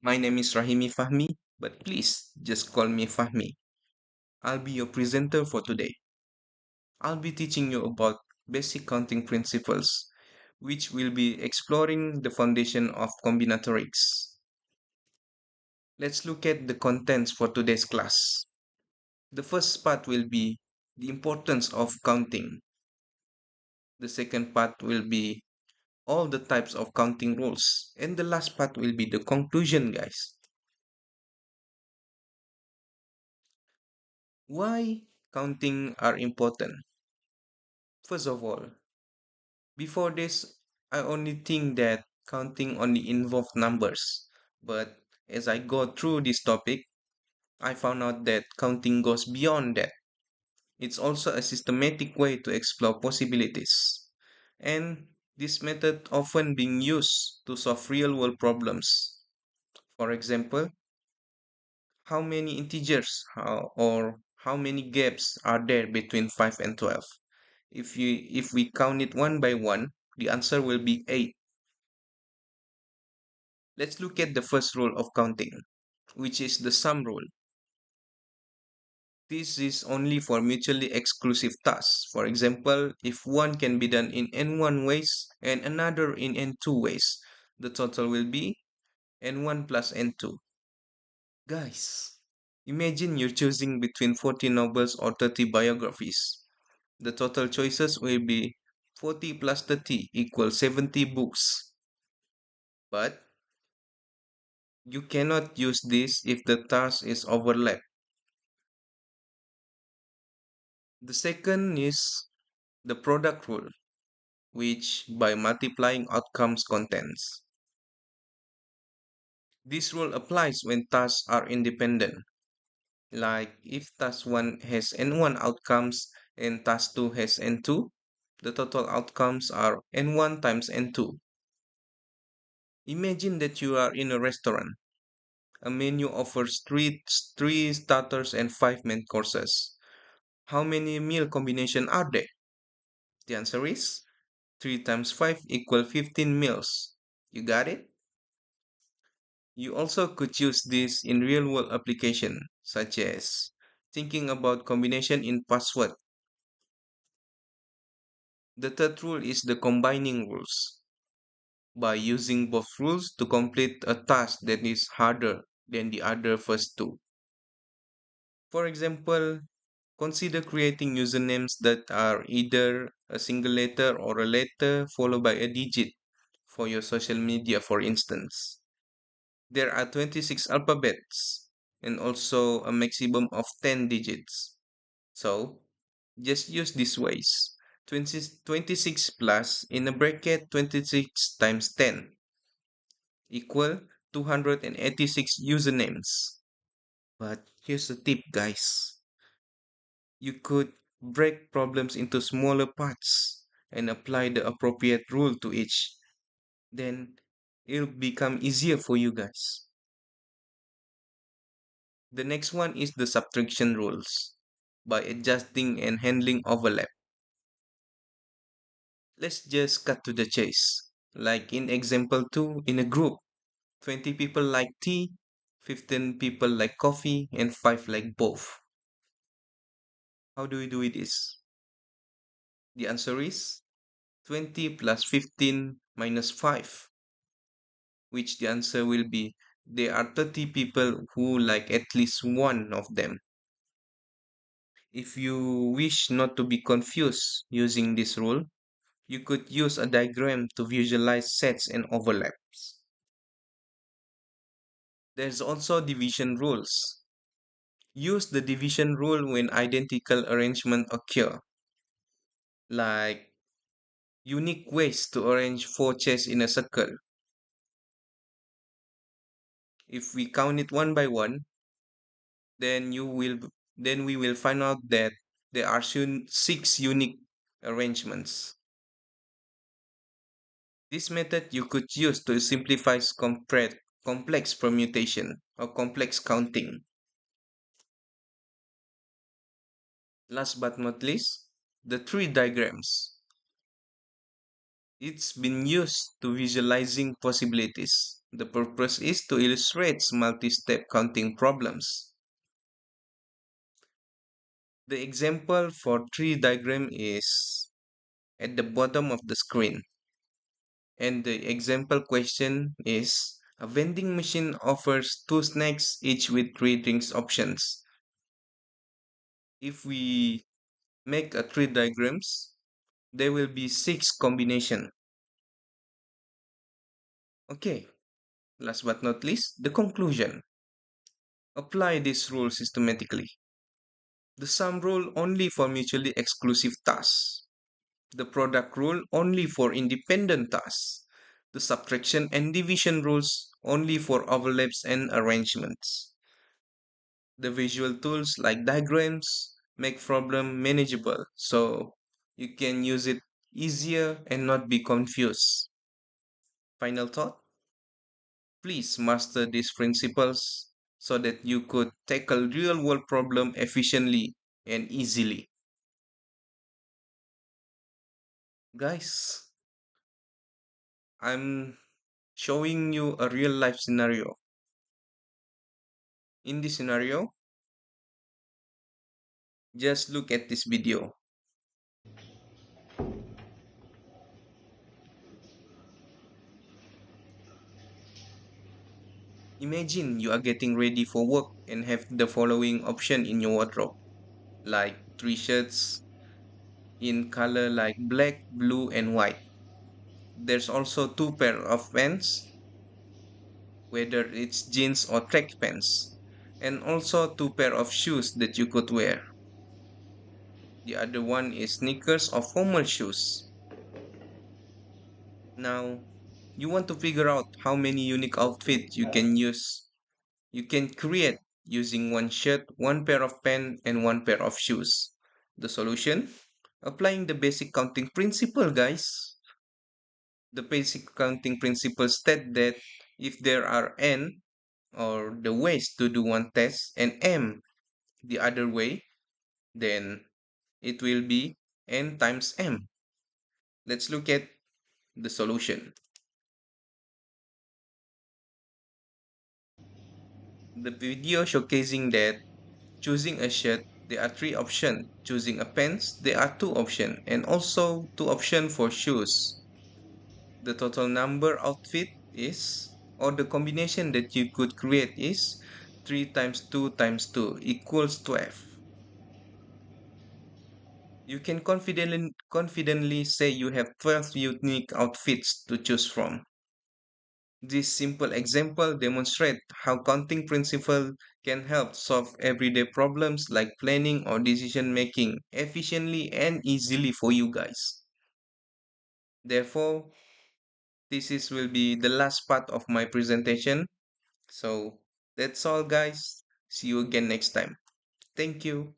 My name is Rahimi Fahmi, but please just call me Fahmi. I'll be your presenter for today. I'll be teaching you about basic counting principles, which will be exploring the foundation of combinatorics. Let's look at the contents for today's class. The first part will be the importance of counting. The second part will be all the types of counting rules. And the last part will be the conclusion, guys. Why counting are important? First of all, before this, I only think that counting only involved numbers. But as I go through this topic, I found out that counting goes beyond that. It's also a systematic way to explore possibilities. And this method often being used to solve real world problems. For example, how many integers or how many gaps are there between 5 and 12? If we count it one by one, the answer will be 8. Let's look at the first rule of counting, which is the sum rule. This is only for mutually exclusive tasks. For example, if one can be done in n1 ways and another in n2 ways, the total will be n1 plus n2. Guys, imagine you're choosing between 40 novels or 30 biographies. The total choices will be 40 plus 30 equals 70 books. But you cannot use this if the task is overlapped. The second is the product rule, which by multiplying outcomes contents. This rule applies when tasks are independent, like if task 1 has n1 outcomes and task 2 has n2, the total outcomes are n1 times n2. Imagine that you are in a restaurant. A menu offers three starters and 5 main courses. How many meal combinations are there? The answer is 3 times 5 equal 15 meals. You got it? You also could use this in real world application, such as thinking about combination in password. The third rule is the combining rules. By using both rules to complete a task that is harder than the other first two. For example, consider creating usernames that are either a single letter or a letter followed by a digit for your social media, for instance. There are 26 alphabets and also a maximum of 10 digits. So, just use these ways. 26 plus in a bracket 26 times 10 equal 286 usernames. But here's the tip, guys. You could break problems into smaller parts and apply the appropriate rule to each. Then it'll become easier for you guys. The next one is the subtraction rules by adjusting and handling overlap. Let's just cut to the chase. Like in example 2, in a group, 20 people like tea, 15 people like coffee, and 5 like both. How do we do this? The answer is 20 plus 15 minus 5, which the answer will be there are 30 people who like at least one of them. If you wish not to be confused using this rule, you could use a diagram to visualize sets and overlaps. There's also division rules. Use the division rule when identical arrangement occur, like unique ways to arrange 4 chairs in a circle. If we count it one by one, then you will then we will find out that there are 6 unique arrangements. This method you could use to simplify complex permutation or complex counting. Last but not least, the tree diagrams. It's been used to visualizing possibilities. The purpose is to illustrate multi-step counting problems. The example for tree diagram is at the bottom of the screen. And the example question is a vending machine offers two snacks each with three drinks options. If we make a tree diagrams, there will be six combination. Okay, last but not least, the conclusion. Apply this rule systematically. The sum rule only for mutually exclusive tasks. The product rule only for independent tasks. The subtraction and division rules only for overlaps and arrangements. The visual tools like diagrams make problem manageable so you can use it easier and not be confused. Final thought, please master these principles so that you could tackle real world problem efficiently and easily. Guys, I'm showing you a real life scenario. In this scenario, just look at this video. Imagine you are getting ready for work and have the following option in your wardrobe, like three shirts in color like black, blue, and white. There's also two pair of pants, whether it's jeans or track pants, and also two pair of shoes that you could wear. The other one is sneakers or formal shoes. Now, you want to figure out how many unique outfits you can create using one shirt, one pair of pants, and one pair of shoes. The solution? Applying the basic counting principle, guys. The basic counting principle state that if there are n, or the ways to do one test, and m the other way, then it will be n times m. Let's look at the solution. The video showcasing that choosing a shirt, there are three options. Choosing a pants, there are two options, and also two options for shoes. The total number outfit is, or the combination that you could create is 3 times 2 times 2 equals 12. You can confidently say you have 12 unique outfits to choose from. This simple example demonstrates how counting principle can help solve everyday problems like planning or decision making efficiently and easily for you guys. Therefore, will be the last part of my presentation. So that's all guys. See you again next time. Thank you.